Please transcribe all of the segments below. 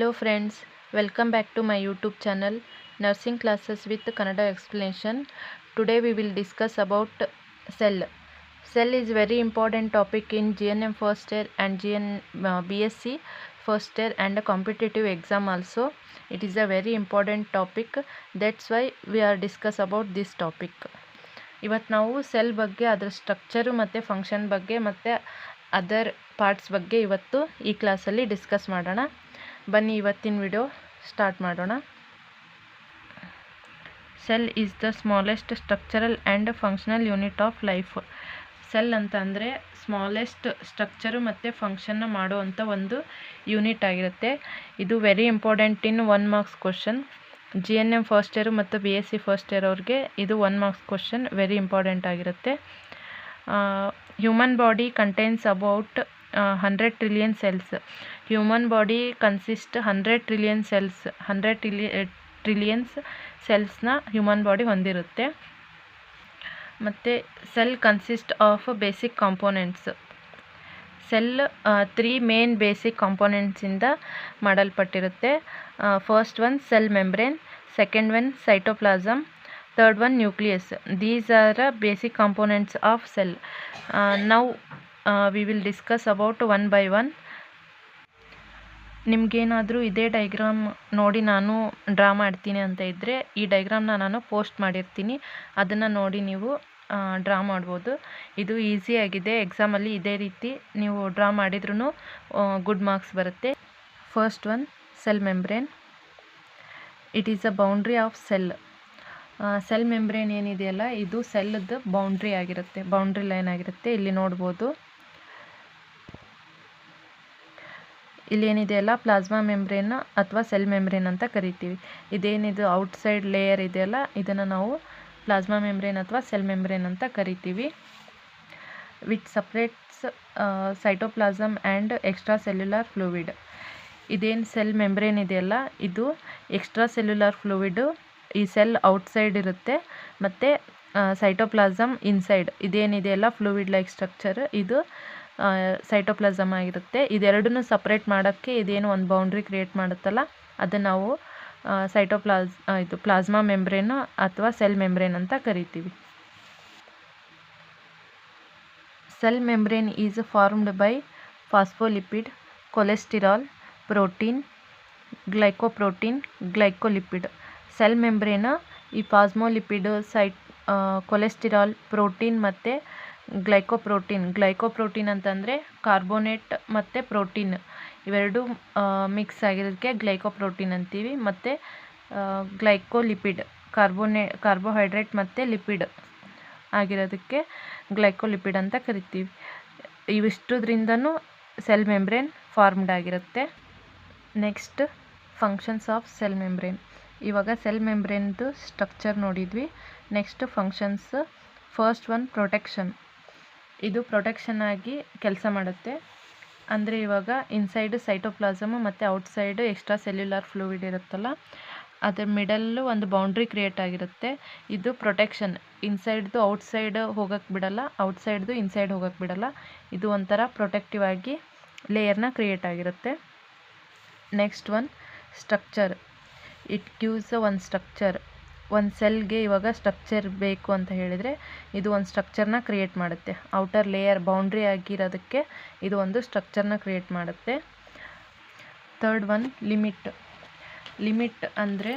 Hello friends, welcome back to my YouTube channel Nursing Classes with Kannada Explanation. Today we will discuss about cell. Cell is very important topic in GNM first year and BSc first year and a competitive exam also. It is a very important topic. That's why we are discuss about this topic. ಇವತ್ತು ನಾವು cell ಬಗ್ಗೆ ಅದರ structure ಮತ್ತು function ಬಗ್ಗೆ ಮತ್ತು other parts ಬಗ್ಗೆ ಇವತ್ತು ಈ ಕ್ಲಾಸಲ್ಲಿ ಡಿಸ್ಕಸ್ ಮಾಡೋಣ. ಬನ್ನಿ ಇವತ್ತಿನ ವಿಡಿಯೋ ಸ್ಟಾರ್ಟ್ ಮಾಡೋಣ. Cell is the smallest structural and functional unit of life. Cell ಅಂತ ಅಂದರೆ ಸ್ಮಾಲೆಸ್ಟ್ ಸ್ಟ್ರಕ್ಚರು ಮತ್ತು ಫಂಕ್ಷನ್ನ ಮಾಡುವಂಥ ಒಂದು ಯೂನಿಟ್ ಆಗಿರುತ್ತೆ. ಇದು very important in 1 marks question. GNM first year ಮತ್ತು BSc ಫಸ್ಟ್ ಇಯರ್ ಅವ್ರಿಗೆ ಇದು 1 ಮಾರ್ಕ್ಸ್ ಕ್ವಶನ್ ವೆರಿ ಇಂಪಾರ್ಟೆಂಟ್ ಆಗಿರುತ್ತೆ. Human body contains about 100 trillion cells. Human body consist 100 trillion cells. 100 trillions ಸೆಲ್ಸ್ನ ಹ್ಯೂಮನ್ ಬಾಡಿ ಹೊಂದಿರುತ್ತೆ. ಮತ್ತು cell consist of basic components. Cell 3 main basic ಕಾಂಪೋನೆಂಟ್ಸಿಂದ ಮಾಡಲ್ಪಟ್ಟಿರುತ್ತೆ. First one cell membrane, second one cytoplasm, third one nucleus. These are basic components of cell. Now we will discuss about one by one. ನಿಮಗೇನಾದರೂ ಇದೇ diagram ನೋಡಿ ನಾನು draw ಮಾಡ್ತೀನಿ ಅಂತ ಇದ್ದರೆ ಈ ಡೈಗ್ರಾಮ್ನ ನಾನು ಪೋಸ್ಟ್ ಮಾಡಿರ್ತೀನಿ, ಅದನ್ನು ನೋಡಿ ನೀವು ಡ್ರಾ ಮಾಡ್ಬೋದು. ಇದು ಈಸಿಯಾಗಿದೆ. ಎಕ್ಸಾಮಲ್ಲಿ ಇದೇ ರೀತಿ ನೀವು ಡ್ರಾ ಮಾಡಿದ್ರೂ ಗುಡ್ ಮಾರ್ಕ್ಸ್ ಬರುತ್ತೆ. First one cell membrane. It is a boundary of cell. Cell membrane ಏನಿದೆಯಲ್ಲ ಇದು ಸೆಲ್ದು ಬೌಂಡ್ರಿ ಆಗಿರುತ್ತೆ, ಬೌಂಡ್ರಿ ಲೈನ್ ಆಗಿರುತ್ತೆ. ಇಲ್ಲಿ ನೋಡ್ಬೋದು, ಇಲ್ಲೇನಿದೆಯಲ್ಲ ಪ್ಲಾಸ್ಮಾ ಮೆಂಬ್ರೇನ್ ಅಥವಾ ಸೆಲ್ ಮೆಂಬ್ರೇನ್ ಅಂತ ಕರಿತೀವಿ. ಇದೇನಿದು ಔಟ್ಸೈಡ್ ಲೇಯರ್ ಇದೆಯಲ್ಲ ಇದನ್ನು ನಾವು ಪ್ಲಾಸ್ಮಾ ಮೆಂಬ್ರೇನ್ ಅಥವಾ ಸೆಲ್ ಮೆಂಬ್ರೇನ್ ಅಂತ ಕರಿತೀವಿ. Which separates cytoplasm and extra cellular fluid. ಇದೇನು ಸೆಲ್ ಮೆಂಬ್ರೇನ್ ಇದೆಯಲ್ಲ ಇದು ಎಕ್ಸ್ಟ್ರಾ ಸೆಲ್ಯುಲಾರ್ ಫ್ಲೂಯಿಡು. ಈ ಸೆಲ್ ಔಟ್ಸೈಡ್ ಇರುತ್ತೆ ಮತ್ತು ಸೈಟೋಪ್ಲಾಸಮ್ ಇನ್ಸೈಡ್. ಇದೇನಿದೆಯಲ್ಲ ಫ್ಲೂಯಿಡ್ ಲೈಕ್ ಸ್ಟ್ರಕ್ಚರ್ ಇದು ಸೈಟೋಪ್ಲಾಸಮ್ ಆಗಿರುತ್ತೆ. ಇದೆರಡನ್ನೂ ಸಪ್ರೇಟ್ ಮಾಡೋಕ್ಕೆ ಇದೇನು ಒಂದು ಬೌಂಡ್ರಿ ಕ್ರಿಯೇಟ್ ಮಾಡುತ್ತಲ್ಲ ಅದನ್ನು ನಾವು ಇದು ಪ್ಲಾಸ್ಮಾ ಮೆಂಬ್ರೇನ್ ಅಥವಾ ಸೆಲ್ ಮೆಂಬ್ರೇನ್ ಅಂತ ಕರಿತೀವಿ. Cell membrane is formed by phospholipid, cholesterol, protein, glycoprotein, glycolipid. Cell membrane ಈ ಫಾಸ್ಫೋಲಿಪಿಡ್, ಕೊಲೆಸ್ಟಿರಾಲ್, ಪ್ರೋಟೀನ್ ಮತ್ತು ಗ್ಲೈಕೋಪ್ರೋಟೀನ್ ಅಂತಂದರೆ ಕಾರ್ಬೋನೇಟ್ ಮತ್ತು ಪ್ರೋಟೀನ್ ಇವೆರಡು ಮಿಕ್ಸ್ ಆಗಿರೋದಕ್ಕೆ ಗ್ಲೈಕೋಪ್ರೋಟೀನ್ ಅಂತೀವಿ. ಮತ್ತು ಗ್ಲೈಕೋಲಿಪಿಡ್ ಕಾರ್ಬೋಹೈಡ್ರೇಟ್ ಮತ್ತು ಲಿಪಿಡ್ ಆಗಿರೋದಕ್ಕೆ ಗ್ಲೈಕೋಲಿಪಿಡ್ ಅಂತ ಕರಿತೀವಿ. ಇವಿಷ್ಟುದ್ರಿಂದನೂ ಸೆಲ್ ಮೆಂಬ್ರೇನ್ ಫಾರ್ಮ್ಡ್ ಆಗಿರುತ್ತೆ. Next functions of cell membrane. ಇವಾಗ ಸೆಲ್ ಮೆಂಬ್ರೇನ್ದು ಸ್ಟ್ರಕ್ಚರ್ ನೋಡಿದ್ವಿ. Next functions. First one protection. ಇದು ಪ್ರೊಟೆಕ್ಷನ್ ಆಗಿ ಕೆಲಸ ಮಾಡುತ್ತೆ. ಅಂದರೆ ಇವಾಗ ಇನ್ಸೈಡ್ ಸೈಟೋಪ್ಲಾಸಮ್ ಮತ್ತು ಔಟ್ಸೈಡ್ ಎಕ್ಸ್ಟ್ರಾ ಸೆಲ್ಯುಲಾರ್ ಫ್ಲೂಯಿಡ್ ಇರುತ್ತಲ್ಲ ಅದರ ಮಿಡಲ್ಲು ಒಂದು ಬೌಂಡ್ರಿ ಕ್ರಿಯೇಟ್ ಆಗಿರುತ್ತೆ. ಇದು ಪ್ರೊಟೆಕ್ಷನ್. ಇನ್ಸೈಡ್ದು ಔಟ್ಸೈಡ್ ಹೋಗೋಕ್ಕೆ ಬಿಡಲ್ಲ, ಔಟ್ಸೈಡ್ದು ಇನ್ಸೈಡ್ ಹೋಗೋಕ್ಕೆ ಬಿಡಲ್ಲ. ಇದು ಒಂಥರ ಪ್ರೊಟೆಕ್ಟಿವ್ ಆಗಿ ಲೇಯರ್ನ ಕ್ರಿಯೇಟ್ ಆಗಿರುತ್ತೆ. Next one structure. It gives ಒಂದು ಸ್ಟ್ರಕ್ಚರ್. ಒಂದು ಸೆಲ್ಗೆ ಇವಾಗ ಸ್ಟ್ರಕ್ಚರ್ ಬೇಕು ಅಂತ ಹೇಳಿದರೆ ಇದು ಒಂದು ಸ್ಟ್ರಕ್ಚರ್ನ ಕ್ರಿಯೇಟ್ ಮಾಡುತ್ತೆ. ಔಟರ್ ಲೇಯರ್ ಬೌಂಡ್ರಿ ಆಗಿರೋದಕ್ಕೆ ಇದು ಒಂದು ಸ್ಟ್ರಕ್ಚರ್ನ ಕ್ರಿಯೇಟ್ ಮಾಡುತ್ತೆ. ಥರ್ಡ್ ಒನ್ ಲಿಮಿಟ್ ಅಂದರೆ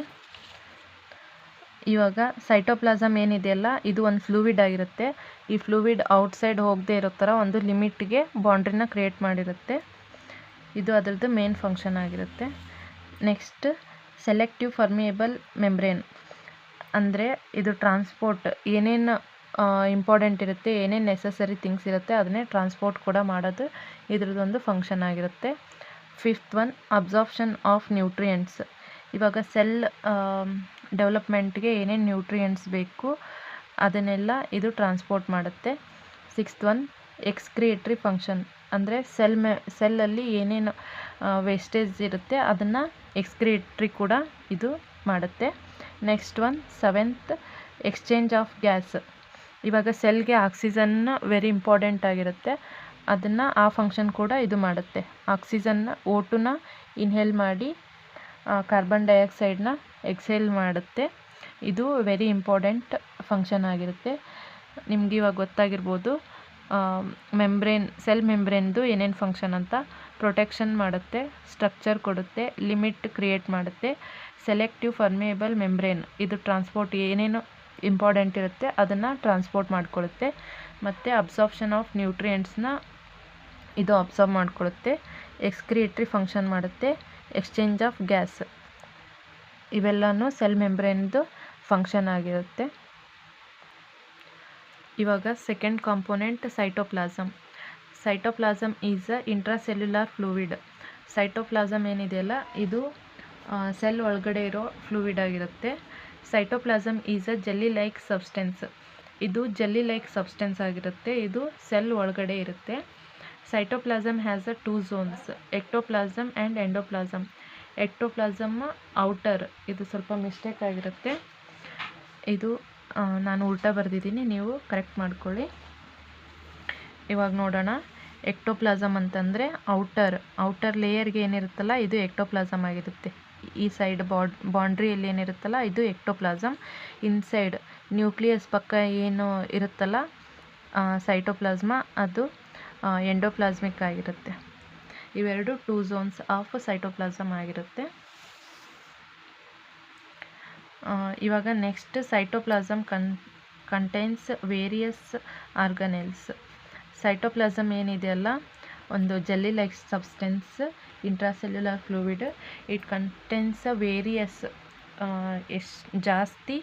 ಇವಾಗ ಸೈಟೋಪ್ಲಾಸಮ್ ಏನಿದೆಯಲ್ಲ ಇದು ಒಂದು ಫ್ಲೂಯಿಡ್ ಆಗಿರುತ್ತೆ. ಈ ಫ್ಲೂಯಿಡ್ ಔಟ್ಸೈಡ್ ಹೋಗದೆ ಇರೋ ಥರ ಒಂದು ಲಿಮಿಟ್ಗೆ ಬೌಂಡ್ರಿನ ಕ್ರಿಯೇಟ್ ಮಾಡಿರುತ್ತೆ. ಇದು ಅದರದ್ದು ಮೇನ್ ಫಂಕ್ಷನ್ ಆಗಿರುತ್ತೆ. Next selective permeable membrane. ಅಂದರೆ ಇದು ಟ್ರಾನ್ಸ್ಪೋರ್ಟ್, ಏನೇನು ಇಂಪಾರ್ಟೆಂಟ್ ಇರುತ್ತೆ, ಏನೇನು ನೆಸಸರಿ ಥಿಂಗ್ಸ್ ಇರುತ್ತೆ ಅದನ್ನೇ ಟ್ರಾನ್ಸ್ಪೋರ್ಟ್ ಕೂಡ ಮಾಡೋದು ಇದ್ರದ್ದೊಂದು ಫಂಕ್ಷನ್ ಆಗಿರುತ್ತೆ. Fifth one absorption of nutrients. ಇವಾಗ ಸೆಲ್ ಡೆವಲಪ್ಮೆಂಟ್ಗೆ ಏನೇನು ನ್ಯೂಟ್ರಿಯೆಂಟ್ಸ್ ಬೇಕು ಅದನ್ನೆಲ್ಲ ಇದು ಟ್ರಾನ್ಸ್ಪೋರ್ಟ್ ಮಾಡುತ್ತೆ. Sixth one excretory function. ಅಂದರೆ ಸೆಲ್ಲಲ್ಲಿ ಏನೇನು ವೇಸ್ಟೇಜ್ ಇರುತ್ತೆ ಅದನ್ನು ಎಕ್ಸ್ಕ್ರಿಯೇಟ್ರಿ ಕೂಡ ಇದು ಮಾಡುತ್ತೆ. Next one seventh exchange of gas. ಇವಾಗ ಸೆಲ್ಗೆ ಆಕ್ಸಿಜನ್ ವೆರಿ ಇಂಪಾರ್ಟೆಂಟ್ ಆಗಿರುತ್ತೆ, ಅದನ್ನು ಆ ಫಂಕ್ಷನ್ ಕೂಡ ಇದು ಮಾಡುತ್ತೆ. ಆಕ್ಸಿಜನ್ನ O2ನ ಇನ್ಹೇಲ್ ಮಾಡಿ ಕಾರ್ಬನ್ ಡೈಆಕ್ಸೈಡ್ನ ಎಕ್ಸೇಲ್ ಮಾಡುತ್ತೆ. ಇದು ವೆರಿ ಇಂಪಾರ್ಟೆಂಟ್ ಫಂಕ್ಷನ್ ಆಗಿರುತ್ತೆ. ನಿಮ್ಗೆ ಇವಾಗ ಗೊತ್ತಾಗಿರ್ಬೋದು ಸೆಲ್ ಮೆಂಬ್ರೇನ್ದು ಏನೇನು ಫಂಕ್ಷನ್ ಅಂತ. ಪ್ರೊಟೆಕ್ಷನ್ ಮಾಡುತ್ತೆ, ಸ್ಟ್ರಕ್ಚರ್ ಕೊಡುತ್ತೆ, ಲಿಮಿಟ್ ಕ್ರಿಯೇಟ್ ಮಾಡುತ್ತೆ, ಸೆಲೆಕ್ಟಿವ್ ಪರ್ಮೇಯಬಲ್ ಮೆಂಬ್ರೇನ್ ಇದು ಟ್ರಾನ್ಸ್ಪೋರ್ಟ್ ಏನೇನು ಇಂಪಾರ್ಟೆಂಟ್ ಇರುತ್ತೆ ಅದನ್ನು ಟ್ರಾನ್ಸ್ಪೋರ್ಟ್ ಮಾಡಿಕೊಳ್ಳುತ್ತೆ. ಮತ್ತು ಅಬ್ಸಾರ್ಪ್ಷನ್ ಆಫ್ ನ್ಯೂಟ್ರಿಯೆಂಟ್ಸ್ನ ಇದು ಅಬ್ಸಾರ್ಬ್ ಮಾಡಿಕೊಳ್ಳುತ್ತೆ. ಎಕ್ಸ್ಕ್ರಿಯೇಟ್ರಿ ಫಂಕ್ಷನ್ ಮಾಡುತ್ತೆ, ಎಕ್ಸ್ಚೇಂಜ್ ಆಫ್ ಗ್ಯಾಸ್ ಇವೆಲ್ಲನೂ ಸೆಲ್ ಮೆಂಬ್ರೇನ್ದು ಫಂಕ್ಷನ್ ಆಗಿರುತ್ತೆ. ಇವಾಗ second component cytoplasm. Cytoplasm is a intracellular fluid. Cytoplasm ಏನಿದೆಯಲ್ಲ ಇದು ಸೆಲ್ ಒಳಗಡೆ ಇರೋ ಫ್ಲೂಯಿಡ್ ಆಗಿರುತ್ತೆ. Cytoplasm is a jelly like substance. ಇದು ಜೆಲ್ಲಿ ಲೈಕ್ ಸಬ್ಸ್ಟೆನ್ಸ್ ಆಗಿರುತ್ತೆ. ಇದು ಸೆಲ್ ಒಳಗಡೆ ಇರುತ್ತೆ. Cytoplasm has a 2 zones, ectoplasm and endoplasm. Ectoplasm outer, ಇದು ಸ್ವಲ್ಪ ಮಿಸ್ಟೇಕ್ ಆಗಿರುತ್ತೆ, ಇದು ನಾನು ಉಲ್ಟಾ ಬರೆದಿದ್ದೀನಿ, ನೀವು ಕರೆಕ್ಟ್ ಮಾಡ್ಕೊಳ್ಳಿ. ಇವಾಗ ನೋಡೋಣ. ಎಕ್ಟೋಪ್ಲಾಸಮ್ ಅಂತಂದರೆ ಔಟರ್ ಲೇಯರ್ಗೆ ಏನಿರುತ್ತಲ್ಲ ಇದು ಎಕ್ಟೋಪ್ಲಾಸಮ್ ಆಗಿರುತ್ತೆ. ಈ ಸೈಡ್ ಬೌಂಡ್ರಿಯಲ್ಲಿ ಏನಿರುತ್ತಲ್ಲ ಇದು ಎಕ್ಟೋಪ್ಲಾಸಮ್. ಇನ್ಸೈಡ್ ನ್ಯೂಕ್ಲಿಯಸ್ ಪಕ್ಕ ಏನು ಇರುತ್ತಲ್ಲ ಸೈಟೋಪ್ಲಾಸ್ಮ ಅದು ಎಂಡೋಪ್ಲಾಸ್ಮಿಕ್ ಆಗಿರುತ್ತೆ. ಇವೆರಡು 2 zones ಆಫ್ ಸೈಟೋಪ್ಲಾಸಮ್ ಆಗಿರುತ್ತೆ. ಇವಾಗ next cytoplasm contains various organelles. Cytoplasm ಏನಿದೆಯಲ್ಲ ಒಂದು jelly like substance, intracellular fluid. It contains various ಜಾಸ್ತಿ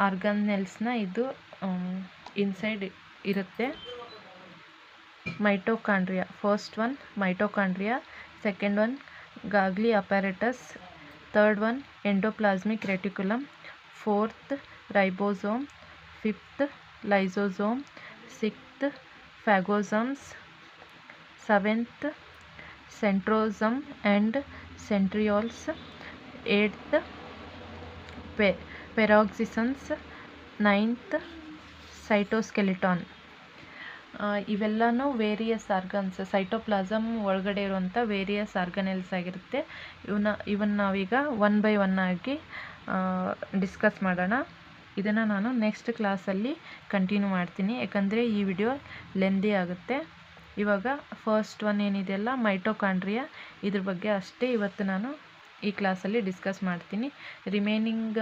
ಆರ್ಗನೆಲ್ಸ್ನ ಇದು ಇನ್ಸೈಡ್ ಇರುತ್ತೆ. Mitochondria, first one mitochondria, second one Golgi apparatus, third one endoplasmic reticulum, fourth ribosome, fifth lysosome, sixth phagosomes, seventh centrosome and centrioles, eighth peroxisomes, ninth cytoskeleton. ಇವೆಲ್ಲನೂ various organs, cytoplasm ಒಳಗಡೆ ಇರುವಂಥ various ಆರ್ಗನೆಲ್ಸ್ ಆಗಿರುತ್ತೆ. ಇವನ್ನ ನಾವೀಗ 1 by 1 ಆಗಿ discuss ಮಾಡೋಣ. ಇದನ್ನು ನಾನು ನೆಕ್ಸ್ಟ್ ಕ್ಲಾಸಲ್ಲಿ ಕಂಟಿನ್ಯೂ ಮಾಡ್ತೀನಿ, ಯಾಕಂದರೆ ಈ ವಿಡಿಯೋ ಲೆಂದಿ ಆಗುತ್ತೆ. ಇವಾಗ ಫಸ್ಟ್ ಒನ್ ಏನಿದೆಯಲ್ಲ ಮೈಟೋಕಾಂಡ್ರಿಯಾ, ಇದ್ರ ಬಗ್ಗೆ ಅಷ್ಟೇ ಇವತ್ತು ನಾನು ಈ ಕ್ಲಾಸಲ್ಲಿ ಡಿಸ್ಕಸ್ ಮಾಡ್ತೀನಿ. ರಿಮೈನಿಂಗ್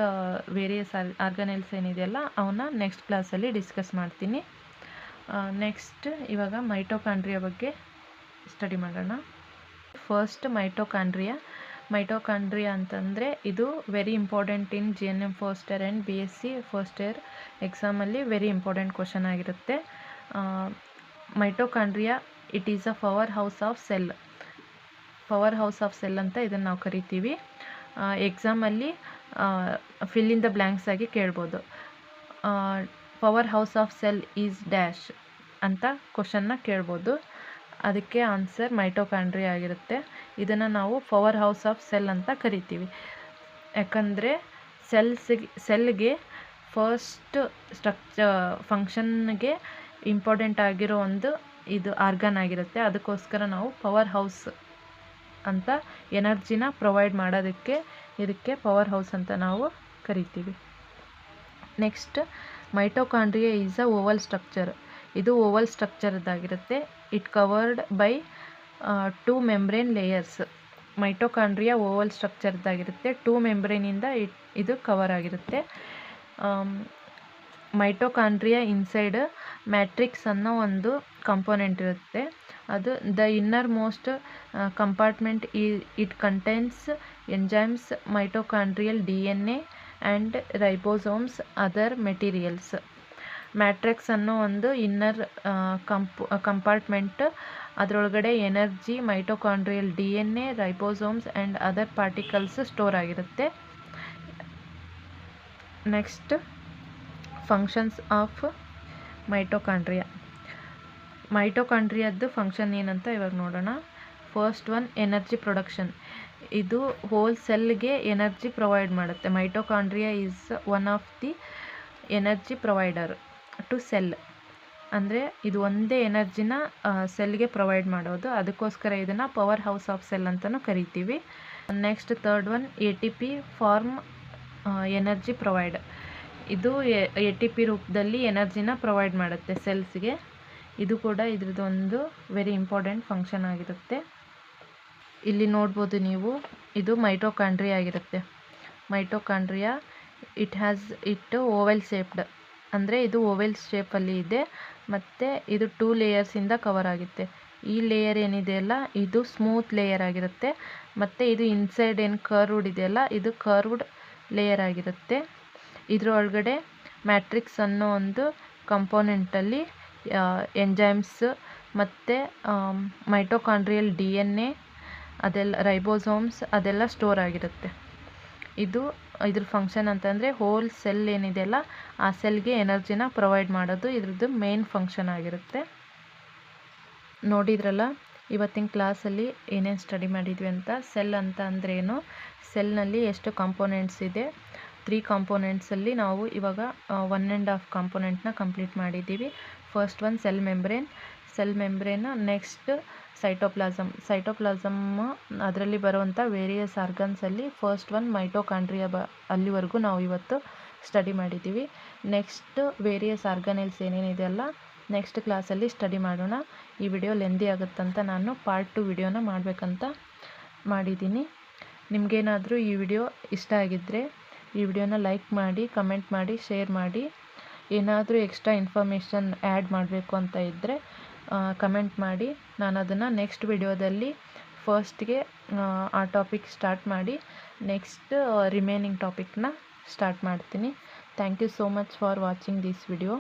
ವೇರಿಯಸ್ ಆರ್ಗನೆಲ್ಸ್ ಏನಿದೆಯಲ್ಲ ಅವನ್ನ ನೆಕ್ಸ್ಟ್ ಕ್ಲಾಸಲ್ಲಿ ಡಿಸ್ಕಸ್ ಮಾಡ್ತೀನಿ. ನೆಕ್ಸ್ಟ್ ಇವಾಗ ಮೈಟೋಕಾಂಡ್ರಿಯಾ ಬಗ್ಗೆ ಸ್ಟಡಿ ಮಾಡೋಣ. ಫಸ್ಟ್ ಮೈಟೋಕಾಂಡ್ರಿಯಾ ಅಂತಂದರೆ ಇದು very important in GNM first year and BSc first year ಎಕ್ಸಾಮಲ್ಲಿ ವೆರಿ ಇಂಪಾರ್ಟೆಂಟ್ ಕ್ವಶನ್ ಆಗಿರುತ್ತೆ. Mitochondria it is a power house of cell ಅಂತ ಇದನ್ನು ನಾವು ಕರಿತೀವಿ. ಎಕ್ಸಾಮಲ್ಲಿ ಫಿಲ್ ಇನ್ ದ ಬ್ಲ್ಯಾಂಕ್ಸ್ ಆಗಿ ಕೇಳ್ಬೋದು. Power house of cell is dash ಅಂತ ಕ್ವಶನ್ನ ಕೇಳ್ಬೋದು. ಅದಕ್ಕೆ ಆನ್ಸರ್ ಮೈಟೋಕಾಂಡ್ರಿಯಾ ಆಗಿರುತ್ತೆ. ಇದನ್ನು ನಾವು ಪವರ್ ಹೌಸ್ ಆಫ್ ಸೆಲ್ ಅಂತ ಕರಿತೀವಿ, ಯಾಕಂದರೆ ಸೆಲ್ಗೆ ಫಸ್ಟ್ ಫಂಕ್ಷನ್ಗೆ ಇಂಪಾರ್ಟೆಂಟ್ ಆಗಿರೋ ಒಂದು ಇದು ಆರ್ಗನ್ ಆಗಿರುತ್ತೆ. ಅದಕ್ಕೋಸ್ಕರ ನಾವು ಪವರ್ ಹೌಸ್ ಅಂತ ಎನರ್ಜಿನ ಪ್ರೊವೈಡ್ ಮಾಡೋದಕ್ಕೆ ಇದಕ್ಕೆ ಪವರ್ ಹೌಸ್ ಅಂತ ನಾವು ಕರಿತೀವಿ. Next mitochondria is a oval structure. ಇದು ಓವಲ್ ಸ್ಟ್ರಕ್ಚರ್ದಾಗಿರುತ್ತೆ. It covered by 2 membrane layers. Mitochondria oval ಸ್ಟ್ರಕ್ಚರ್ದಾಗಿರುತ್ತೆ, 2 ಮೆಂಬ್ರೇನಿಂದ ಇದು ಕವರ್ ಆಗಿರುತ್ತೆ. ಮೈಟೋಕಾಂಡ್ರಿಯಾ ಇನ್ಸೈಡ್ ಮ್ಯಾಟ್ರಿಕ್ಸ್ ಅನ್ನೋ ಒಂದು ಕಾಂಪೋನೆಂಟ್ ಇರುತ್ತೆ. ಅದು the innermost compartment it contains enzymes, mitochondrial DNA and ribosomes, other materials. Matrix ಅನ್ನೋ ಒಂದು ಇನ್ನರ್ ಕಂಪಾರ್ಟ್ಮೆಂಟ್, ಅದರೊಳಗಡೆ energy, mitochondrial DNA, ribosomes and other particles store ಆಗಿರುತ್ತೆ. ನೆಕ್ಸ್ಟ್ ಫಂಕ್ಷನ್ಸ್ ಆಫ್ ಮೈಟೋಕಾಂಡ್ರಿಯಾದ್ದು function ಏನಂತ ಇವಾಗ ನೋಡೋಣ. First one energy production. ಇದು whole ಸೆಲ್ಗೆ ಎನರ್ಜಿ ಪ್ರೊವೈಡ್ ಮಾಡುತ್ತೆ. Mitochondria is one of the energy provider to cell. ಅಂದರೆ ಇದು ಒಂದೇ ಎನರ್ಜಿನ ಸೆಲ್ಗೆ ಪ್ರೊವೈಡ್ ಮಾಡೋದು, ಅದಕ್ಕೋಸ್ಕರ ಇದನ್ನು ಪವರ್ ಹೌಸ್ ಆಫ್ ಸೆಲ್ ಅಂತಲೂ ಕರಿತೀವಿ. Next third one ATP form energy provide. ಇದು ATP ರೂಪದಲ್ಲಿ ಎನರ್ಜಿನ ಪ್ರೊವೈಡ್ ಮಾಡುತ್ತೆ ಸೆಲ್ಸ್ಗೆ. ಇದು ಕೂಡ ಇದ್ರದ್ದೊಂದು ವೆರಿ ಇಂಪಾರ್ಟೆಂಟ್ ಫಂಕ್ಷನ್ ಆಗಿರುತ್ತೆ. ಇಲ್ಲಿ ನೋಡ್ಬೋದು ನೀವು, ಇದು ಮೈಟೋಕಾಂಡ್ರಿಯಾ ಆಗಿರುತ್ತೆ. ಮೈಟೋಕಾಂಡ್ರಿಯಾ ಇಟ್ ಓವೆಲ್ ಶೇಪ್ಡ್, ಅಂದರೆ ಇದು ಓವೆಲ್ ಶೇಪಲ್ಲಿ ಇದೆ ಮತ್ತು ಇದು 2 ಲೇಯರ್ಸಿಂದ ಕವರ್ ಆಗುತ್ತೆ. ಈ ಲೇಯರ್ ಏನಿದೆಯಲ್ಲ ಇದು ಸ್ಮೂತ್ ಲೇಯರ್ ಆಗಿರುತ್ತೆ ಮತ್ತು ಇದು ಇನ್ಸೈಡ್ ಏನು ಕರ್ವ್ಡ್ ಇದೆಯಲ್ಲ ಇದು ಕರ್ವ್ಡ್ ಲೇಯರ್ ಆಗಿರುತ್ತೆ. ಇದರೊಳಗಡೆ ಮ್ಯಾಟ್ರಿಕ್ಸ್ ಅನ್ನೋ ಒಂದು ಕಂಪೋನೆಂಟಲ್ಲಿ ಎಂಜೈಮ್ಸ್ ಮತ್ತು ಮೈಟೋಕಾಂಡ್ರಿಯಲ್ DNA ಅದೆಲ್ಲ ರೈಬೋಸೋಮ್ಸ್ ಅದೆಲ್ಲ ಸ್ಟೋರ್ ಆಗಿರುತ್ತೆ. ಇದ್ರ ಫಂಕ್ಷನ್ ಅಂತಂದರೆ ಹೋಲ್ ಸೆಲ್ ಏನಿದೆಯಲ್ಲ ಆ ಸೆಲ್ಗೆ ಎನರ್ಜಿನ ಪ್ರೊವೈಡ್ ಮಾಡೋದು ಇದ್ರದ್ದು ಮೇನ್ ಫಂಕ್ಷನ್ ಆಗಿರುತ್ತೆ. ನೋಡಿದ್ರಲ್ಲ ಇವತ್ತಿನ ಕ್ಲಾಸಲ್ಲಿ ಏನೇನು ಸ್ಟಡಿ ಮಾಡಿದ್ವಿ ಅಂತ. ಸೆಲ್ ಅಂತ ಅಂದರೆ ಏನು, ಸೆಲ್ನಲ್ಲಿ ಎಷ್ಟು ಕಾಂಪೋನೆಂಟ್ಸ್ ಇದೆ, 3 ಕಾಂಪೋನೆಂಟ್ಸಲ್ಲಿ ನಾವು ಇವಾಗ 1.5 ಕಾಂಪೋನೆಂಟ್ನ ಕಂಪ್ಲೀಟ್ ಮಾಡಿದ್ದೀವಿ. First one cell membrane, next cytoplasm ಅದರಲ್ಲಿ ಬರುವಂಥ ವೇರಿಯಸ್ ಆರ್ಗನ್ಸಲ್ಲಿ ಫಸ್ಟ್ ಒನ್ ಮೈಟೋಕಾಂಡ್ರಿಯಾ ಅಲ್ಲಿವರೆಗೂ ನಾವು ಇವತ್ತು ಸ್ಟಡಿ ಮಾಡಿದ್ದೀವಿ. ನೆಕ್ಸ್ಟ್ ವೇರಿಯಸ್ ಆರ್ಗನೆಲ್ಸ್ ಏನೇನಿದೆಯಲ್ಲ ನೆಕ್ಸ್ಟ್ ಕ್ಲಾಸಲ್ಲಿ ಸ್ಟಡಿ ಮಾಡೋಣ. ಈ ವಿಡಿಯೋ ಲೆಂದಿ ಆಗುತ್ತಂತ ನಾನು ಪಾರ್ಟ್ 2 ವಿಡಿಯೋನ ಮಾಡಬೇಕಂತ ಮಾಡಿದ್ದೀನಿ. ನಿಮಗೇನಾದರೂ ಈ ವಿಡಿಯೋ ಇಷ್ಟ ಆಗಿದ್ದರೆ ಈ ವಿಡಿಯೋನ ಲೈಕ್ ಮಾಡಿ, ಕಮೆಂಟ್ ಮಾಡಿ, ಶೇರ್ ಮಾಡಿ. ಏನಾದರೂ ಎಕ್ಸ್ಟ್ರಾ ಇನ್ಫಾರ್ಮೇಷನ್ ಆ್ಯಡ್ ಮಾಡಬೇಕು ಅಂತ ಇದ್ದರೆ ಕಮೆಂಟ್ ಮಾಡಿ. ನಾನು ಅದನ್ನು ನೆಕ್ಸ್ಟ್ ವಿಡಿಯೋದಲ್ಲಿ ಫಸ್ಟ್ಗೆ ಆ ಟಾಪಿಕ್ ಸ್ಟಾರ್ಟ್ ಮಾಡಿ ನೆಕ್ಸ್ಟ್ ರಿಮೈನಿಂಗ್ ಟಾಪಿಕ್ನ ಸ್ಟಾರ್ಟ್ ಮಾಡ್ತೀನಿ. Thank you so much for watching this video.